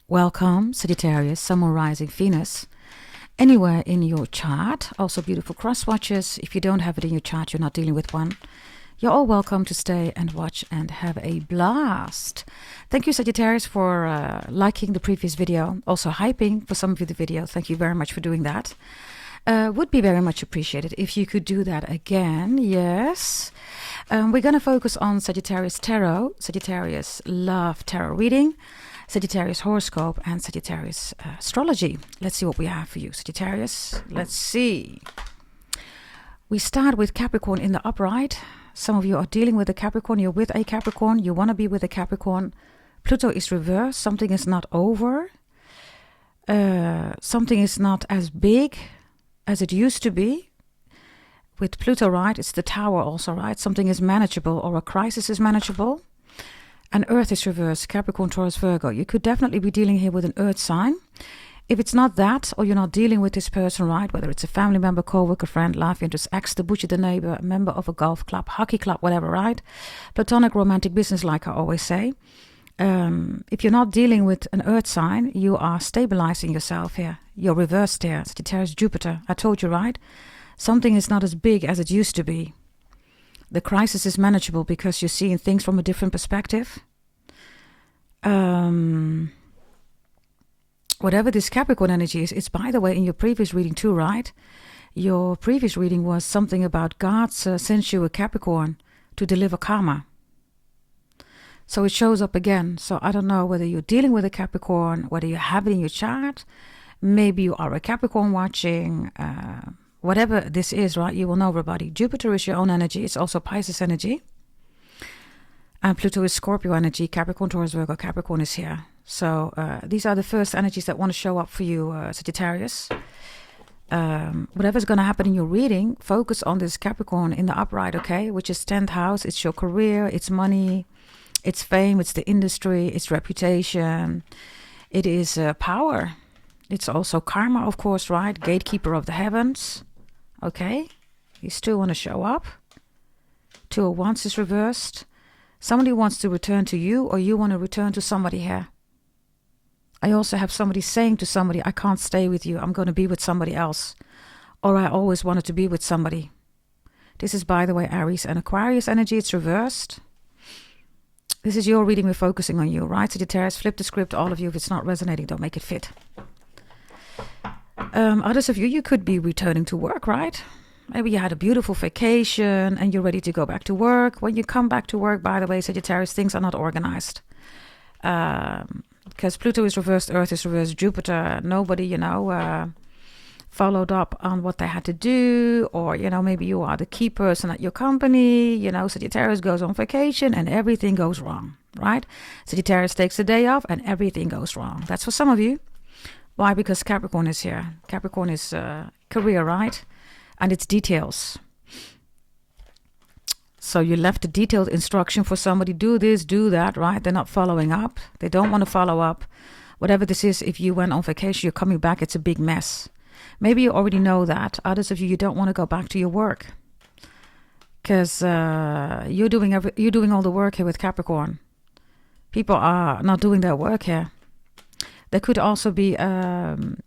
Welcome, Sagittarius, Sun, Moon, Rising, Venus. Anywhere in your chart, also beautiful cross watches. If you don't have it in your chart, you're not dealing with one. You're all welcome to stay and watch and have a blast. Thank you, Sagittarius, for liking the previous video. Also hyping for some of you the video. Thank you very much for doing that. Would be very much appreciated if you could do that again. Yes. We're going to focus on Sagittarius Tarot, Sagittarius Love Tarot Reading, Sagittarius Horoscope, and Sagittarius Astrology. Let's see what we have for you, Sagittarius. Let's see. We start with Capricorn in the upright. Some of you are dealing with a Capricorn. You're with a Capricorn. You want to be with a Capricorn. Pluto is reversed. Something is not over. Something is not as big as it used to be. With Pluto, right, it's the tower also, right? Something is manageable, or a crisis is manageable. And Earth is reversed, Capricorn, Taurus, Virgo. You could definitely be dealing here with an Earth sign. If it's not that, or you're not dealing with this person, right, whether it's a family member, co-worker, friend, love interest, ex, the butcher, the neighbor, a member of a golf club, hockey club, whatever, right? Platonic, romantic, business, like I always say. If you're not dealing with an Earth sign, you are stabilizing yourself here. You're reversed here. Sagittarius, Jupiter. I told you, right? Something is not as big as it used to be. The crisis is manageable because you're seeing things from a different perspective. Whatever this Capricorn energy is, it's, by the way, in your previous reading too, right? Your previous reading was something about God sends you a Capricorn to deliver karma. So it shows up again. So I don't know whether you're dealing with a Capricorn, whether you have it in your chart. Maybe you are a Capricorn watching. Whatever this is, right? You will know, everybody. Jupiter is your own energy. It's also Pisces energy. And Pluto is Scorpio energy. Capricorn, Taurus, Virgo. Capricorn is here. So these are the first energies that want to show up for you, Sagittarius. Whatever's going to happen in your reading, focus on this Capricorn in the upright, okay? Which is 10th house. It's your career. It's money. It's fame. It's the industry. It's reputation. It is power. It's also karma, of course, right? Gatekeeper of the heavens. Okay. You still want to show up. Two of Wands is reversed. Somebody wants to return to you, or you want to return to somebody here. I also have somebody saying to somebody, I can't stay with you. I'm going to be with somebody else. Or I always wanted to be with somebody. This is, by the way, Aries and Aquarius energy. It's reversed. This is your reading. We're focusing on you, right? Sagittarius, flip the script, all of you. If it's not resonating, don't make it fit. Others of you, you could be returning to work, right? Maybe you had a beautiful vacation and you're ready to go back to work. When you come back to work, by the way, Sagittarius, things are not organized. Because Pluto is reversed, Earth is reversed, Jupiter, nobody, followed up on what they had to do. Or, maybe you are the key person at your company. Sagittarius goes on vacation and everything goes wrong, right? Sagittarius takes a day off and everything goes wrong. That's for some of you. Why? Because Capricorn is here. Capricorn is career, right? And it's details. So you left a detailed instruction for somebody, do this, do that, right? They're not following up. They don't want to follow up. Whatever this is, if you went on vacation, you're coming back, it's a big mess. Maybe you already know that. Others of you, you don't want to go back to your work. Because you're doing all the work here with Capricorn. People are not doing their work here. There could also be an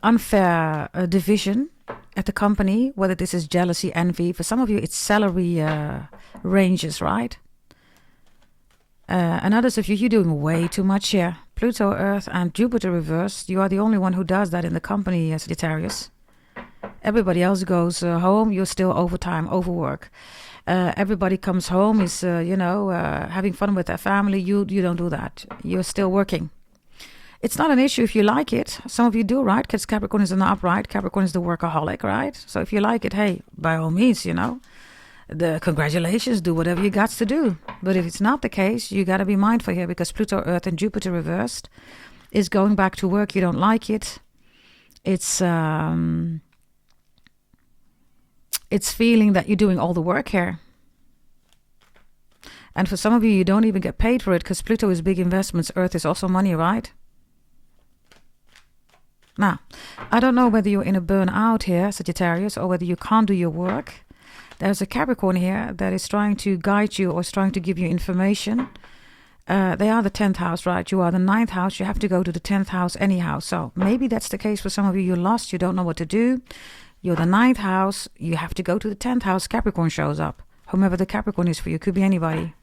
unfair division at the company, whether this is jealousy, envy. For some of you, it's salary ranges, right? And others of you, you're doing way too much here. Pluto, Earth, and Jupiter reversed. You are the only one who does that in the company, Sagittarius. Everybody else goes home. You're still overtime, overwork. Everybody comes home, is, having fun with their family. You don't do that. You're still working. It's not an issue if you like it. Some of you do, right? Because Capricorn is in the upright. Capricorn is the workaholic, right? So if you like it, hey, by all means, the congratulations, do whatever you got to do. But if it's not the case, you got to be mindful here, because Pluto, Earth, and Jupiter reversed is going back to work. You don't like it. It's feeling that you're doing all the work here. And for some of you, you don't even get paid for it, because Pluto is big investments. Earth is also money, right? Now, I don't know whether you're in a burnout here, Sagittarius, or whether you can't do your work. There's a Capricorn here that is trying to guide you or is trying to give you information. They are the 10th house, right? You are the 9th house. You have to go to the 10th house anyhow. So maybe that's the case for some of you. You're lost. You don't know what to do. You're the 9th house. You have to go to the 10th house. Capricorn shows up. Whomever the Capricorn is for you. Could be anybody.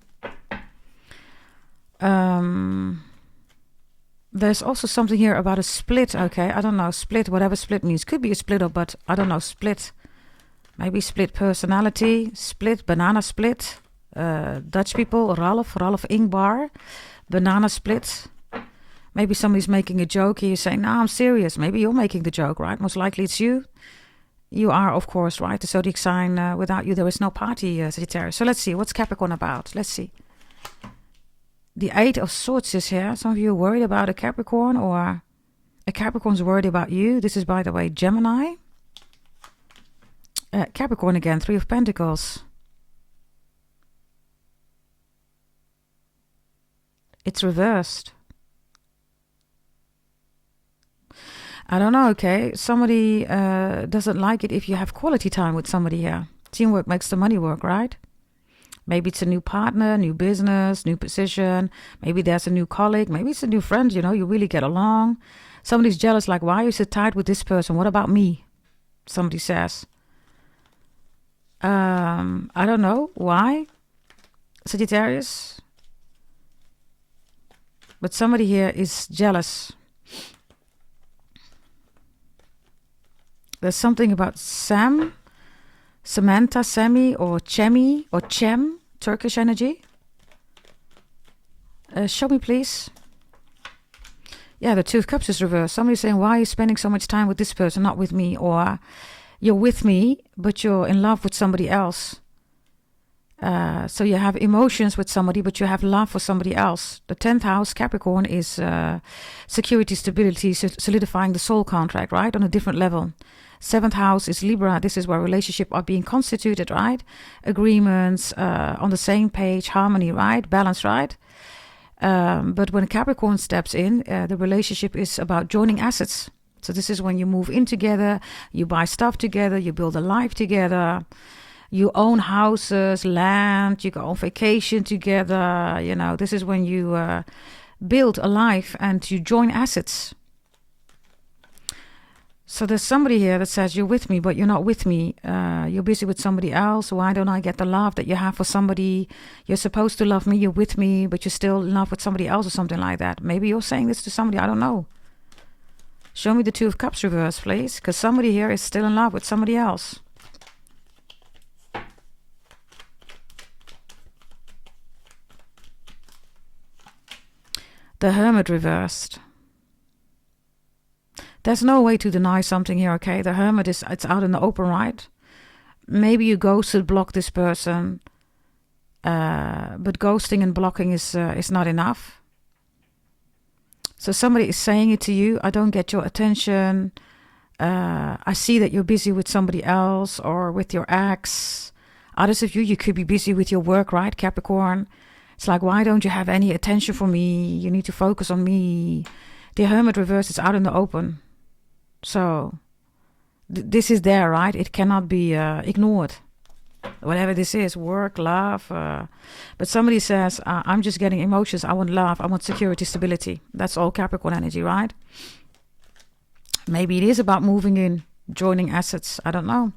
There's also something here about a split. Okay, I don't know. Split, whatever split means. Could be a split up, but I don't know. Split. Maybe split personality. Split, banana split. Dutch people, Ralph Ingbar, banana split. Maybe somebody's making a joke here saying, no, I'm serious. Maybe you're making the joke, right? Most likely it's you. You are, of course, right? The zodiac sign, without you, there is no party, Sagittarius. So let's see, what's Capricorn about? Let's see. The 8 of Swords is here. Some of you are worried about a Capricorn, or a Capricorn's worried about you. This is, by the way, Gemini. Capricorn again, 3 of Pentacles. It's reversed. I don't know, okay? Somebody doesn't like it if you have quality time with somebody here. Teamwork makes the money work, right? Maybe it's a new partner, new business, new position. Maybe there's a new colleague. Maybe it's a new friend, you know, you really get along. Somebody's jealous, like, why are you so tight with this person? What about me? Somebody says. I don't know. Why? Sagittarius? But somebody here is jealous. There's something about Sam, Samantha, Sammy, or Chemi, or Chem, Turkish energy. Show me, please. Yeah, the 2 of Cups is reversed. Somebody's saying, why are you spending so much time with this person, not with me? Or you're with me, but you're in love with somebody else. So you have emotions with somebody, but you have love for somebody else. The 10th house, Capricorn, is security, stability, solidifying the soul contract, right? On a different level. 7th house is Libra. This is where relationships are being constituted, right? Agreements, on the same page, harmony, right? Balance, right? But when Capricorn steps in, the relationship is about joining assets. So this is when you move in together, you buy stuff together, you build a life together. You own houses, land, you go on vacation together. You know, this is when you build a life and you join assets. So there's somebody here that says, you're with me, but you're not with me. You're busy with somebody else. Why don't I get the love that you have for somebody? You're supposed to love me, you're with me, but you're still in love with somebody else or something like that. Maybe you're saying this to somebody, I don't know. Show me the 2 of Cups reverse, please. Because somebody here is still in love with somebody else. The Hermit reversed. There's no way to deny something here, okay? The Hermit it's out in the open, right? Maybe you ghosted, block this person. But ghosting and blocking is not enough. So somebody is saying it to you, I don't get your attention. I see that you're busy with somebody else or with your ex. Others of you could be busy with your work, right, Capricorn? It's like, why don't you have any attention for me? You need to focus on me. The Hermit reverse is out in the open. So this is there, right? It cannot be ignored. Whatever this is, work, love. But somebody says, I'm just getting emotions. I want love. I want security, stability. That's all Capricorn energy, right? Maybe it is about moving in, joining assets. I don't know.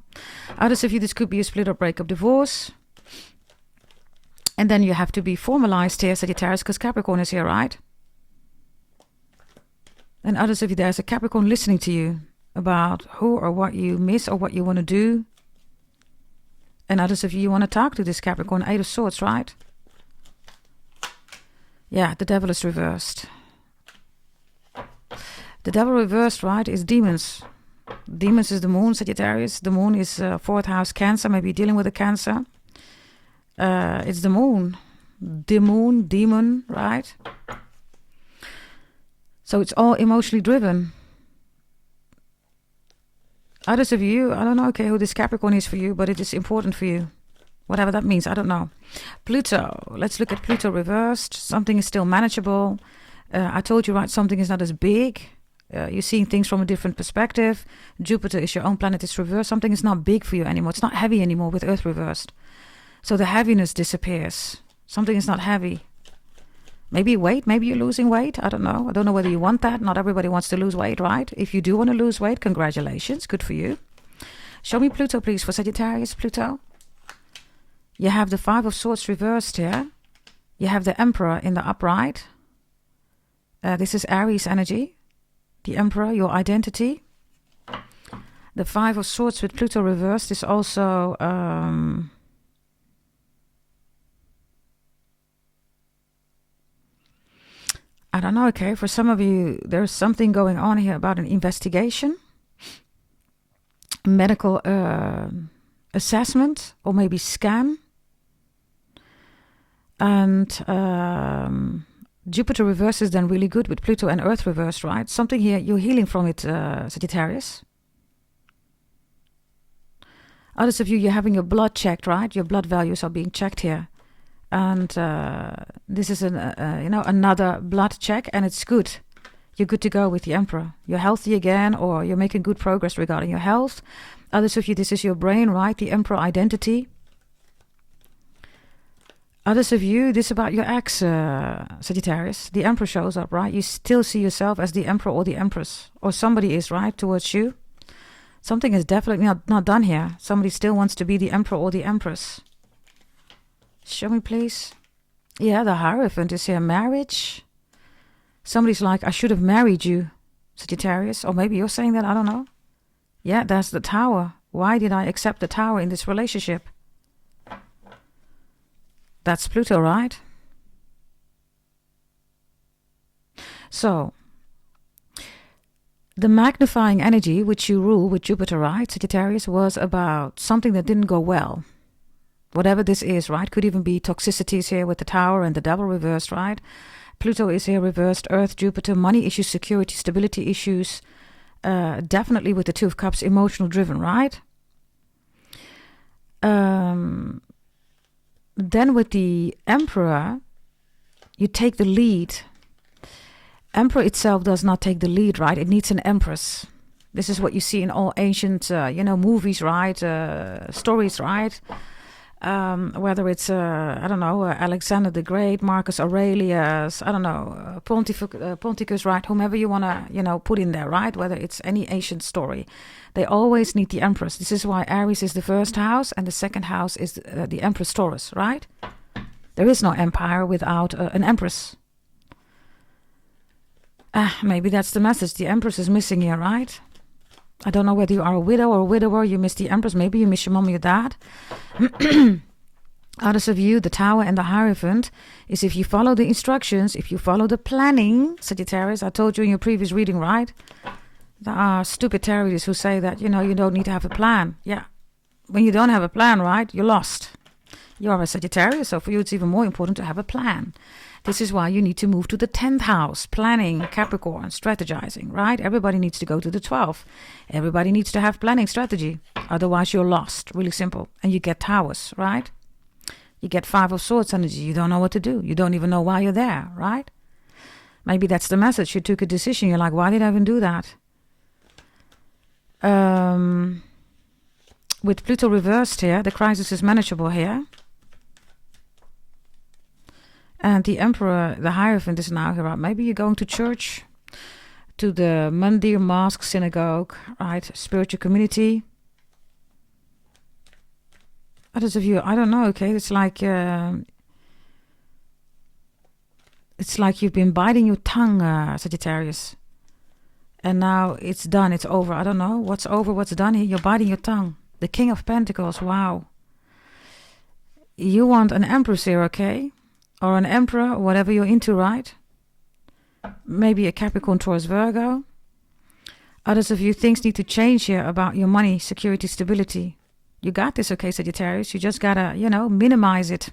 Others of you, this could be a split or breakup, divorce. And then you have to be formalized here, Sagittarius, because Capricorn is here, right? And others of you, there's a Capricorn listening to you about who or what you miss or what you want to do. And others of you want to talk to this Capricorn, 8 of Swords, right? Yeah, the Devil is reversed. The Devil reversed, right, is demons. Demons is the Moon, Sagittarius. The Moon is 4th house, Cancer. Maybe dealing with a Cancer. It's the Moon. The Moon, demon, right? So it's all emotionally driven. Others of you, I don't know, okay, who this Capricorn is for you, but it is important for you. Whatever that means, I don't know. Pluto, let's look at Pluto reversed. Something is still manageable. I told you, right, something is not as big. You're seeing things from a different perspective. Jupiter is your own planet, is reversed. Something is not big for you anymore. It's not heavy anymore with Earth reversed. So the heaviness disappears. Something is not heavy. Maybe weight, maybe you're losing weight. I don't know. I don't know whether you want that. Not everybody wants to lose weight, right? If you do want to lose weight, congratulations. Good for you. Show me Pluto, please, for Sagittarius, Pluto. You have the Five of Swords reversed here. You have the Emperor in the upright. This is Aries energy. The Emperor, your identity. The Five of Swords with Pluto reversed is also... I don't know, okay, for some of you, there's something going on here about an investigation, medical assessment, or maybe scan. And Jupiter reverse is then really good with Pluto and Earth reversed, right? Something here, you're healing from it, Sagittarius. Others of you, you're having your blood checked, right? Your blood values are being checked here. And this is another blood check, and it's good. You're good to go with the Emperor. You're healthy again, or you're making good progress regarding your health. Others of you, this is your brain, right? The Emperor identity. Others of you, this is about your ex, Sagittarius. The Emperor shows up, right? You still see yourself as the Emperor or the Empress, or somebody is, right, towards you. Something is definitely not done here. Somebody still wants to be the Emperor or the Empress. Show me, please. Yeah, the Hierophant is here. Marriage. Somebody's like, I should have married you, Sagittarius. Or maybe you're saying that, I don't know. Yeah, that's the Tower. Why did I accept the Tower in this relationship? That's Pluto, right? So, the magnifying energy which you rule with Jupiter, right, Sagittarius, was about something that didn't go well. Whatever this is, right? Could even be toxicities here with the Tower and the Devil reversed, right? Pluto is here reversed, Earth, Jupiter, money issues, security, stability issues. Definitely with the Two of Cups, emotional driven, right? Then with the Emperor, you take the lead. Emperor itself does not take the lead, right? It needs an Empress. This is what you see in all ancient, movies, right? Stories, right? Whether it's, Alexander the Great, Marcus Aurelius, Ponticus, right? Whomever you want to, put in there, right? Whether it's any ancient story. They always need the Empress. This is why Aries is the first house and the second house is the Empress Taurus, right? There is no empire without an Empress. Maybe that's the message. The Empress is missing here, right? I don't know whether you are a widow or a widower, you miss the Empress, maybe you miss your mom or your dad. Others of you, the Tower and the Hierophant, is if you follow the instructions, if you follow the planning, Sagittarius, I told you in your previous reading, right? There are stupid terrorists who say that, you don't need to have a plan. Yeah, when you don't have a plan, right, you're lost. You are a Sagittarius, so for you it's even more important to have a plan. This is why you need to move to the 10th house, planning, Capricorn, strategizing, right? Everybody needs to go to the 12th. Everybody needs to have planning strategy. Otherwise, you're lost. Really simple. And you get Towers, right? You get Five of Swords energy. You don't know what to do. You don't even know why you're there, right? Maybe that's the message. You took a decision. You're like, why did I even do that? With Pluto reversed here, the crisis is manageable here. And the Emperor, the Hierophant is now here, right? Maybe you're going to church, to the Mandir, mosque, synagogue, right? Spiritual community. Others of you, I don't know, okay? It's like you've been biting your tongue, Sagittarius. And now it's done, it's over. I don't know what's over, what's done here. You're biting your tongue. The King of Pentacles, wow. You want an Empress here, okay? Or an Emperor, or whatever you're into, right? Maybe a Capricorn, Taurus, Virgo. Others of you, things need to change here about your money, security, stability. You got this, okay, Sagittarius? You just gotta, minimize it.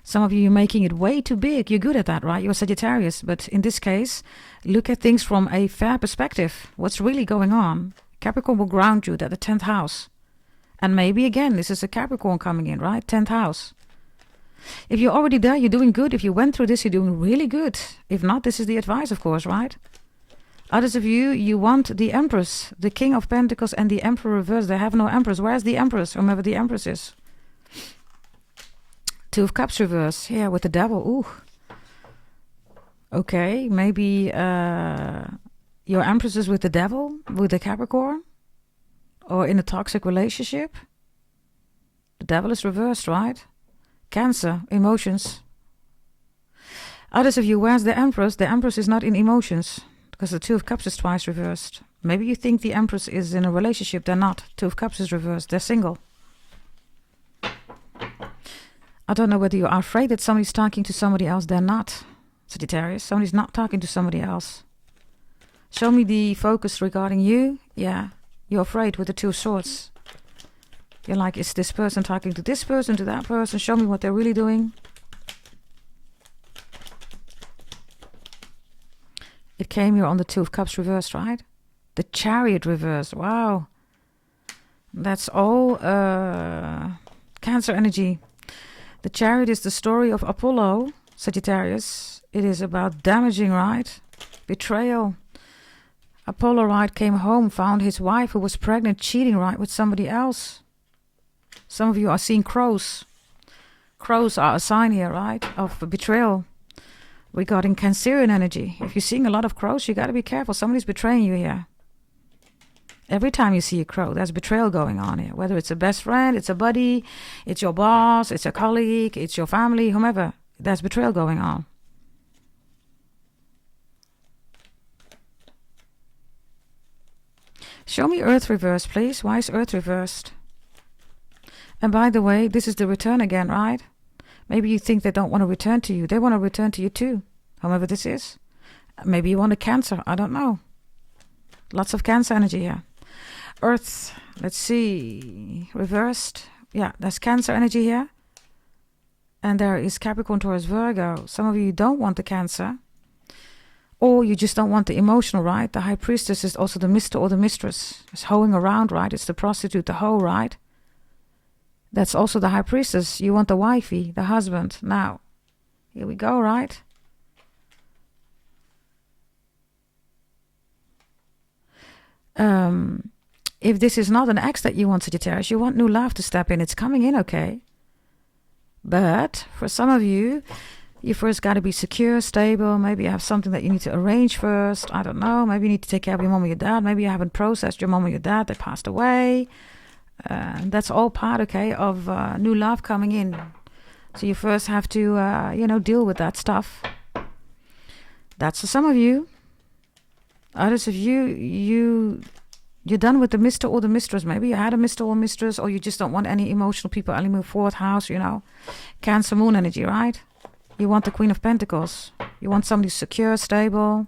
Some of you, you're making it way too big. You're good at that, right? You're Sagittarius. But in this case, look at things from a fair perspective. What's really going on? Capricorn will ground you at the 10th house. And maybe, again, this is a Capricorn coming in, right? 10th house. If you're already there, you're doing good. If you went through this, you're doing really good. If not, this is the advice, of course, right? Others of you, you want the Empress, the King of Pentacles and the Emperor reverse. They have no Empress. Where's the Empress? Whomever the Empress is. Two of Cups reverse. Yeah, with the Devil. Ooh. Okay, maybe your Empress is with the devil, with the Capricorn, or in a toxic relationship. The devil is reversed, right? Cancer, emotions. Others of you, where's the Empress? The Empress is not in emotions, because the Two of Cups is twice reversed. Maybe you think the Empress is in a relationship. They're not. Two of Cups is reversed. They're single. I don't know whether you are afraid that somebody's talking to somebody else. They're not, Sagittarius. Somebody's not talking to somebody else. Show me the focus regarding you. Yeah, you're afraid with the Two of Swords. You're like, is this person talking to this person, to that person? Show me what they're really doing. It came here on the Two of Cups reversed, right? The Chariot reversed. Wow. That's all Cancer energy. The Chariot is the story of Apollo, Sagittarius. It is about damaging, right? Betrayal. Apollo, right, came home, found his wife who was pregnant, cheating, right, with somebody else. Some of you are seeing crows. Crows are a sign here, right, of betrayal. Regarding Cancerian energy. If you're seeing a lot of crows, you got to be careful. Somebody's betraying you here. Every time you see a crow, there's betrayal going on here. Whether it's a best friend, it's a buddy, it's your boss, it's a colleague, it's your family, whomever. There's betrayal going on. Show me Earth reversed, please. Why is Earth reversed? And by the way, this is the return again, right? Maybe you think they don't want to return to you. They want to return to you too, however this is. Maybe you want a Cancer. I don't know. Lots of Cancer energy here. Earth, let's see. Reversed. Yeah, there's Cancer energy here. And there is Capricorn, Taurus, Virgo. Some of you don't want the Cancer. Or you just don't want the emotional, right? The High Priestess is also the Mister or the Mistress. It's hoeing around, right? It's the prostitute, the hoe, right? That's also the High Priestess. You want the wifey, the husband. Now, here we go, right? If this is not an ex that you want, Sagittarius, you want new love to step in. It's coming in, okay? But for some of you, you first got to be secure, stable. Maybe you have something that you need to arrange first. I don't know. Maybe you need to take care of your mom or your dad. Maybe you haven't processed your mom or your dad. They passed away. That's all part, okay, of new love coming in. So you first have to, deal with that stuff. That's for some of you. Others of you, you're done with the Mister or the Mistress. Maybe you had a Mister or Mistress, or you just don't want any emotional people. Only move fourth house, Cancer moon energy, right? You want the Queen of Pentacles. You want somebody secure, stable.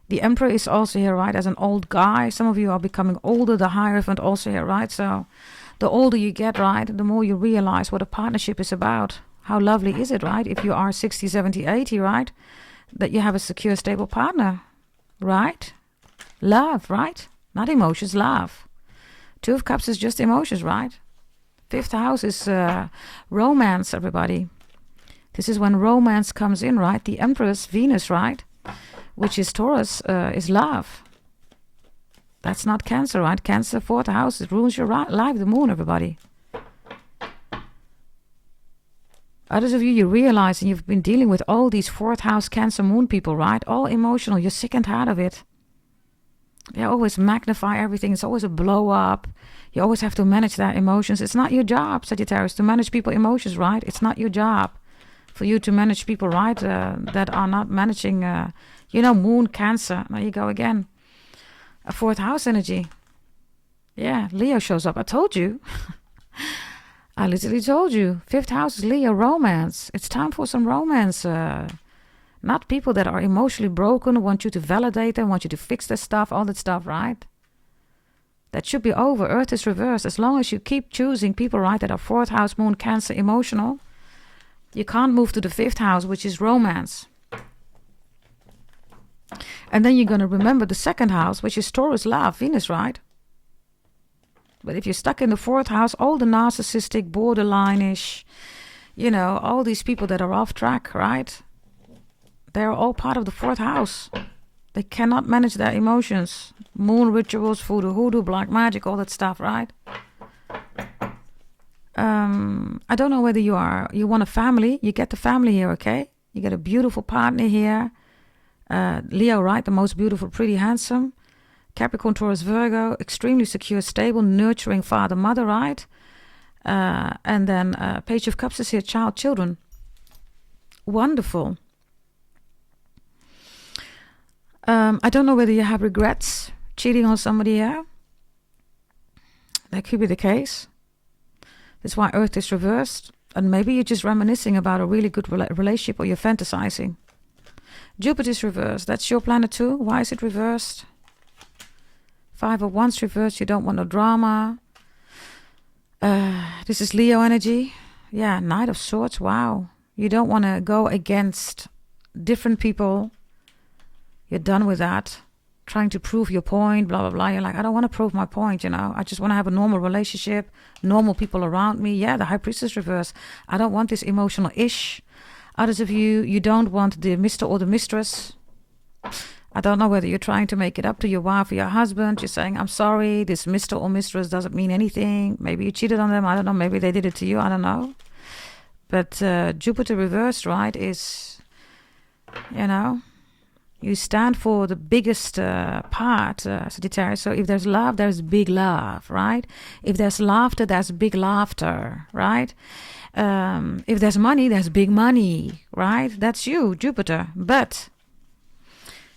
The Emperor is also here, right, as an old guy. Some of you are becoming older. The Hierophant also here, right? So the older you get, right, the more you realize what a partnership is about. How lovely is it, right? If you are 60, 70, 80, right, that you have a secure, stable partner, right? Love, right? Not emotions, love. Two of Cups is just emotions, right? Fifth house is romance, everybody. This is when romance comes in, right? The Empress, Venus, right? Which is Taurus, is love. That's not Cancer, right? Cancer, fourth house, it ruins your life, the moon, everybody. Others of you, you realize, and you've been dealing with all these fourth house Cancer moon people, right? All emotional, you're sick and tired of it. They always magnify everything. It's always a blow up. You always have to manage their emotions. It's not your job, Sagittarius, to manage people's emotions, right? It's not your job for you to manage people, right, that are not managing, moon, Cancer. There you go again. A fourth house energy. Yeah, Leo shows up. I told you. I literally told you. Fifth house is Leo, romance. It's time for some romance. Not people that are emotionally broken, want you to validate them, want you to fix their stuff, all that stuff, right? That should be over. Earth is reversed. As long as you keep choosing people, right, that are fourth house, moon, Cancer, emotional, you can't move to the fifth house, which is romance. And then you're going to remember the second house, which is Taurus, love, Venus, right? But if you're stuck in the fourth house, all the narcissistic, borderline-ish, all these people that are off track, right? They're all part of the fourth house. They cannot manage their emotions. Moon rituals, voodoo, hoodoo, black magic, all that stuff, right? I don't know whether you want a family. You get the family here, okay? You get a beautiful partner here. Leo, right? The most beautiful, pretty, handsome. Capricorn, Taurus, Virgo, extremely secure, stable, nurturing father, mother, right? And then Page of Cups is here, child, children. Wonderful. I don't know whether you have regrets cheating on somebody here. That could be the case. That's why Earth is reversed. And maybe you're just reminiscing about a really good relationship, or you're fantasizing. Jupiter is reversed. That's your planet too. Why is it reversed? 5 of Wands reversed. You don't want no drama. This is Leo energy. Yeah, Knight of Swords. Wow. You don't want to go against different people. You're done with that. Trying to prove your point, blah, blah, blah. You're like, I don't want to prove my point, you know. I just want to have a normal relationship, normal people around me. Yeah, the High Priestess reverse. I don't want this emotional ish. Others of you, you don't want the Mr. or the Mistress. I don't know whether you're trying to make it up to your wife or your husband. You're saying, I'm sorry, this Mr. or Mistress doesn't mean anything. Maybe you cheated on them. I don't know. Maybe they did it to you. I don't know. But Jupiter reversed, right, is, you know, you stand for the biggest part, Sagittarius. So if there's love, there's big love, right? If there's laughter, there's big laughter, right? If there's money, there's big money, right? That's you, Jupiter. But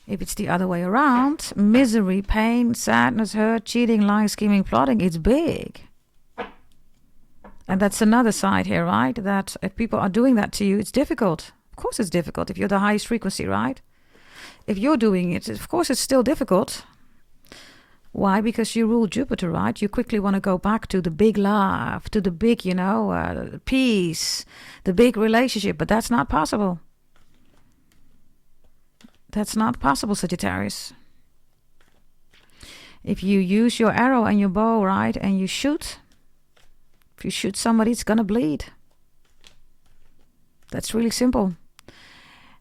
if it's the other way around, misery, pain, sadness, hurt, cheating, lying, scheming, plotting, it's big. And that's another side here, right? That if people are doing that to you, it's difficult. Of course it's difficult if you're the highest frequency, right? If you're doing it, of course it's still difficult. Why? Because you rule Jupiter, right? You quickly want to go back to the big love, to the big, you know, peace, the big relationship. But that's not possible. That's not possible, Sagittarius. If you use your arrow and your bow, right, and you shoot, if you shoot somebody, it's going to bleed. That's really simple.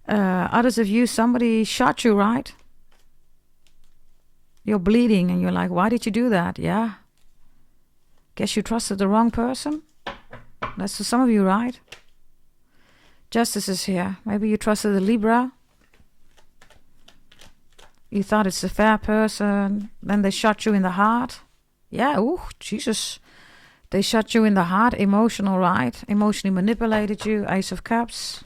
Others of you, somebody shot you, right? You're bleeding and you're like, why did you do that? Yeah. Guess you trusted the wrong person. That's for some of you, right? Justice is here. Maybe you trusted the Libra. You thought it's a fair person. Then they shot you in the heart. Yeah, ooh, Jesus. They shot you in the heart. Emotional, right? Emotionally manipulated you. Ace of Cups.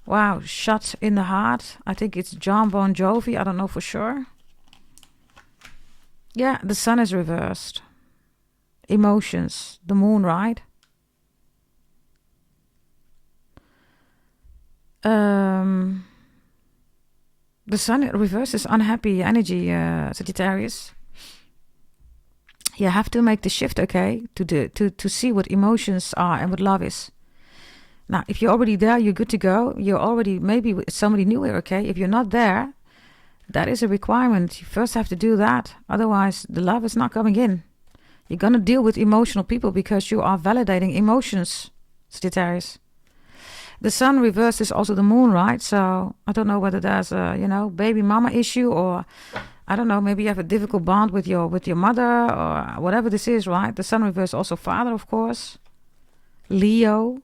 Wow, shot in the heart. I think it's John Bon Jovi. I don't know for sure. Yeah, the sun is reversed. Emotions. The moon, right? The sun reverses unhappy energy, Sagittarius. You have to make the shift, okay, to see what emotions are and what love is. Now, if you're already there, you're good to go. You're already maybe with somebody new here, okay? If you're not there, that is a requirement. You first have to do that. Otherwise, the love is not coming in. You're going to deal with emotional people because you are validating emotions, Sagittarius. The sun reversed is also the moon, right? So I don't know whether there's a, you know, baby mama issue, or I don't know, maybe you have a difficult bond with your mother, or whatever this is, right? The sun reversed also father, of course. Leo.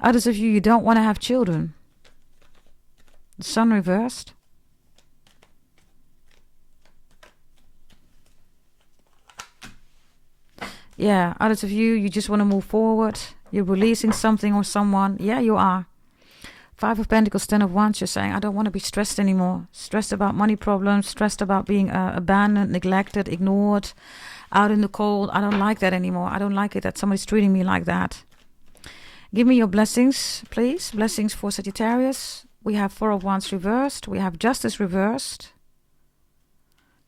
Others of you, you don't want to have children. The sun reversed. Yeah, others of you, you just want to move forward. You're releasing something or someone. Yeah, you are. 5 of Pentacles, 10 of Wands, you're saying, I don't want to be stressed anymore. Stressed about money problems, stressed about being abandoned, neglected, ignored, out in the cold. I don't like that anymore. I don't like it that somebody's treating me like that. Give me your blessings, please. Blessings for Sagittarius. We have 4 of Wands reversed. We have Justice reversed.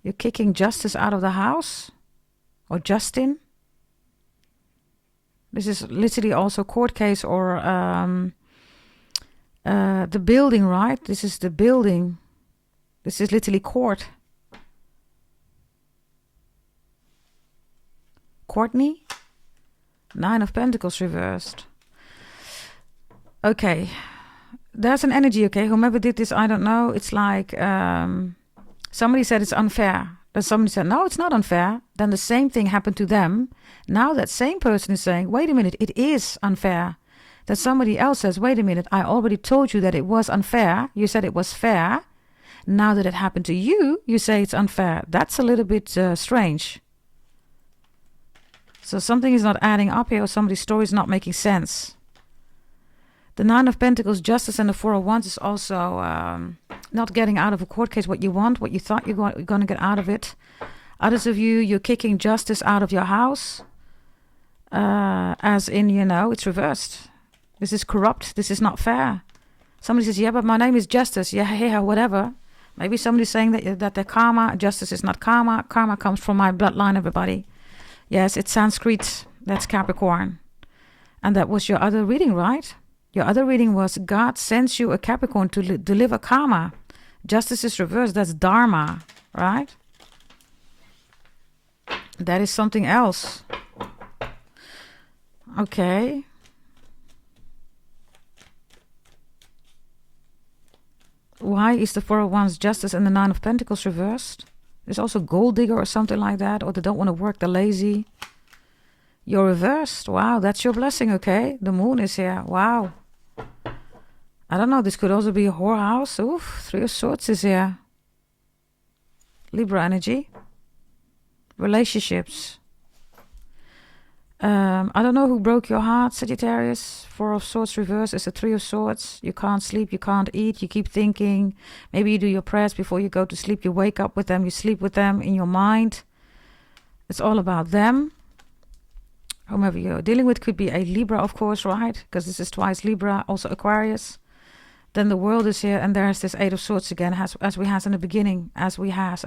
You're kicking Justice out of the house. Or Justin. This is literally also court case or the building, right? This is the building. This is literally court. Courtney. 9 of Pentacles reversed. Okay. There's an energy, okay? Whomever did this, I don't know. It's like somebody said it's unfair. Then somebody said, no, it's not unfair. Then the same thing happened to them. Now that same person is saying, wait a minute, it is unfair. Then somebody else says, wait a minute, I already told you that it was unfair. You said it was fair. Now that it happened to you, you say it's unfair. That's a little bit strange. So something is not adding up here, or somebody's story is not making sense. The Nine of Pentacles, Justice, and the Four of Wands is also not getting out of a court case what you want, what you thought you're going to get out of it. Others of you, you're kicking justice out of your house. As in, it's reversed. This is corrupt. This is not fair. Somebody says, yeah, but my name is Justice. Yeah, whatever. Maybe somebody's saying that their karma, justice is not karma. Karma comes from my bloodline, everybody. Yes, it's Sanskrit. That's Capricorn. And that was your other reading, right? Your other reading was God sends you a Capricorn to deliver karma. Justice is reversed. That's Dharma, right? That is something else. Okay. Why is the Four of Wands, Justice, and the Nine of Pentacles reversed? There's also gold digger or something like that. Or they don't want to work, they're lazy. You're reversed. Wow, that's your blessing, okay? The moon is here. Wow. I don't know, this could also be a whorehouse. Oof, Three of Swords is here. Libra energy. Relationships. I don't know who broke your heart, Sagittarius. Four of Swords reverse is the Three of Swords. You can't sleep, you can't eat, you keep thinking. Maybe you do your prayers before you go to sleep. You wake up with them, you sleep with them in your mind. It's all about them. Whomever you're dealing with could be a Libra, of course, right? Because this is twice Libra, also Aquarius. Then the world is here, and there's this Eight of Swords again, as we have in the beginning. As we have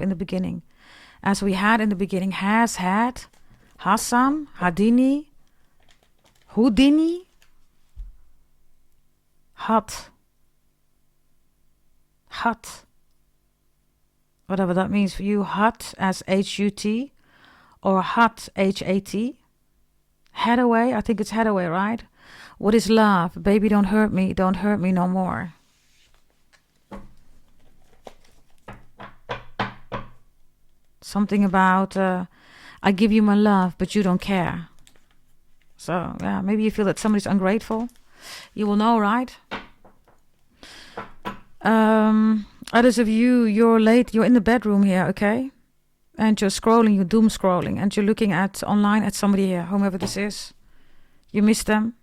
in the beginning. As we had in the beginning, has had, Hassan, Hadini, Houdini, Hat. Whatever that means for you, Hat as H-U-T, or Hat, H-A-T. Hathaway, I think it's Hathaway, right? What is love? Baby, don't hurt me no more. Something about, I give you my love, but you don't care. So, yeah, maybe you feel that somebody's ungrateful. You will know, right? Others of you, you're in the bedroom here, okay? And you're scrolling, you're doom scrolling, and you're looking at online at somebody here, whomever this is. You miss them.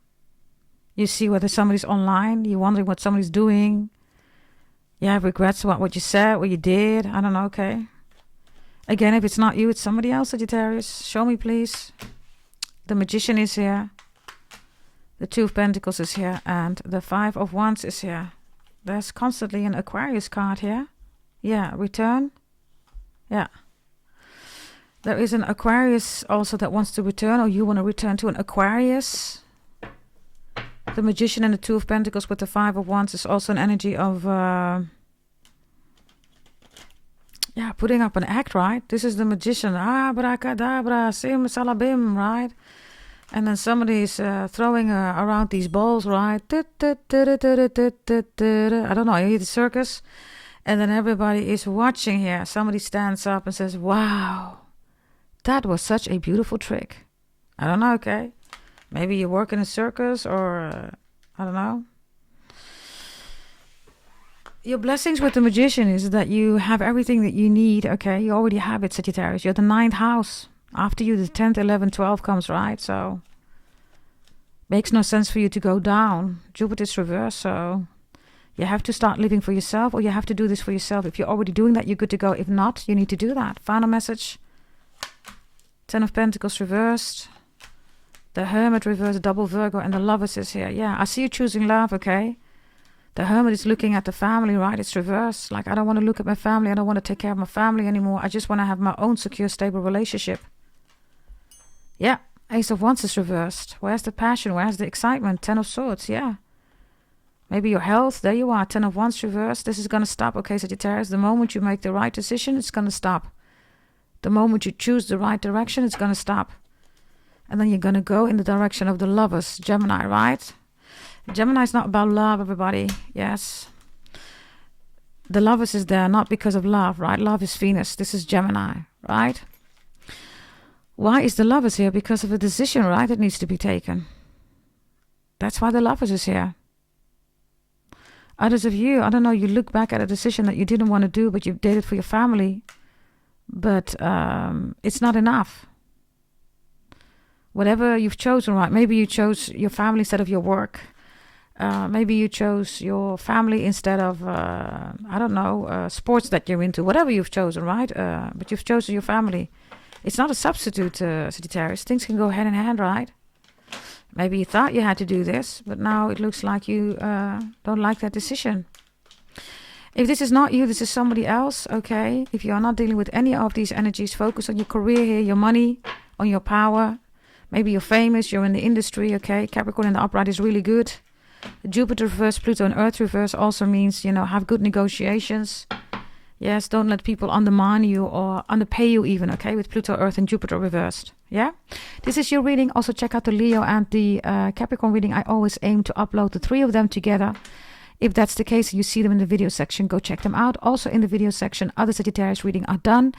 You see whether somebody's online. You're wondering what somebody's doing. You have regrets about what you said, what you did. I don't know, okay? Again, if it's not you, it's somebody else, Sagittarius. Show me, please. The Magician is here. The Two of Pentacles is here. And the Five of Wands is here. There's constantly an Aquarius card here. Yeah, return. Yeah. There is an Aquarius also that wants to return, or you want to return to an Aquarius. The Magician and the Two of Pentacles with the Five of Wands is also an energy of, putting up an act, right? This is the Magician. Abracadabra, simsalabim, right? And then somebody is throwing around these balls, right? I don't know, you hear the circus? And then everybody is watching here. Somebody stands up and says, wow, that was such a beautiful trick. I don't know, okay? Maybe you work in a circus, or I don't know. Your blessings with the Magician is that you have everything that you need, okay? You already have it, Sagittarius. You're the 9th house. After you, the 10th, 11th, 12th comes, right? So, makes no sense for you to go down. Jupiter's reversed, so you have to start living for yourself, or you have to do this for yourself. If you're already doing that, you're good to go. If not, you need to do that. Final message. 10 of Pentacles reversed. The Hermit reversed, double Virgo, and the Lovers is here. Yeah, I see you choosing love, okay? The Hermit is looking at the family, right? It's reversed. Like, I don't want to look at my family. I don't want to take care of my family anymore. I just want to have my own secure, stable relationship. Yeah, Ace of Wands is reversed. Where's the passion? Where's the excitement? 10 of Swords, yeah. Maybe your health. There you are. 10 of Wands reversed. This is going to stop, okay, Sagittarius? The moment you make the right decision, it's going to stop. The moment you choose the right direction, it's going to stop. And then you're going to go in the direction of the Lovers, Gemini, right? Gemini is not about love, everybody. Yes. the Lovers is there not because of love, right? Love is Venus. This is Gemini, right? Why is the Lovers here? Because of a decision, right, that needs to be taken. That's why the Lovers is here. Others of you, I don't know, you look back at a decision that you didn't want to do, but you did it for your family. But it's not enough. Whatever you've chosen, right? Maybe you chose your family instead of your work. Maybe you chose your family instead of, I don't know, sports that you're into. Whatever you've chosen, right? But you've chosen your family. It's not a substitute, Sagittarius. Things can go hand in hand, right? Maybe you thought you had to do this, but now it looks like you don't like that decision. If this is not you, this is somebody else, okay? If you are not dealing with any of these energies, focus on your career here, your money, on your power. Maybe you're famous, you're in the industry, okay? Capricorn in the upright is really good. Jupiter reverse, Pluto and Earth reverse also means, you know, have good negotiations. Yes, don't let people undermine you or underpay you even, okay? With Pluto, Earth and Jupiter reversed, yeah? This is your reading. Also check out the Leo and the Capricorn reading. I always aim to upload the 3 of them together. If that's the case, you see them in the video section, go check them out. Also in the video section, other Sagittarius reading are done.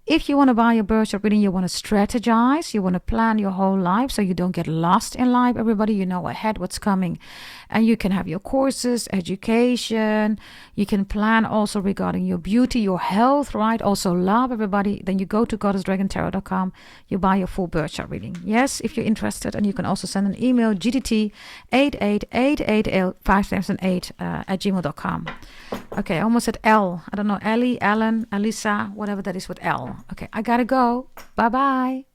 If you want to buy a birth chart reading, you want to strategize, you want to plan your whole life so you don't get lost in life, everybody, you know ahead what's coming. And you can have your courses, education, you can plan also regarding your beauty, your health, right? Also love, everybody. Then you go to goddessdragontarot.com, you buy your full birth chart reading. Yes, if you're interested, and you can also send an email, gdt8888l5 at gmail.com. Okay, I almost said L. I don't know, Ellie, Ellen, Elisa, whatever that is with L. Okay, I gotta go. Bye-bye.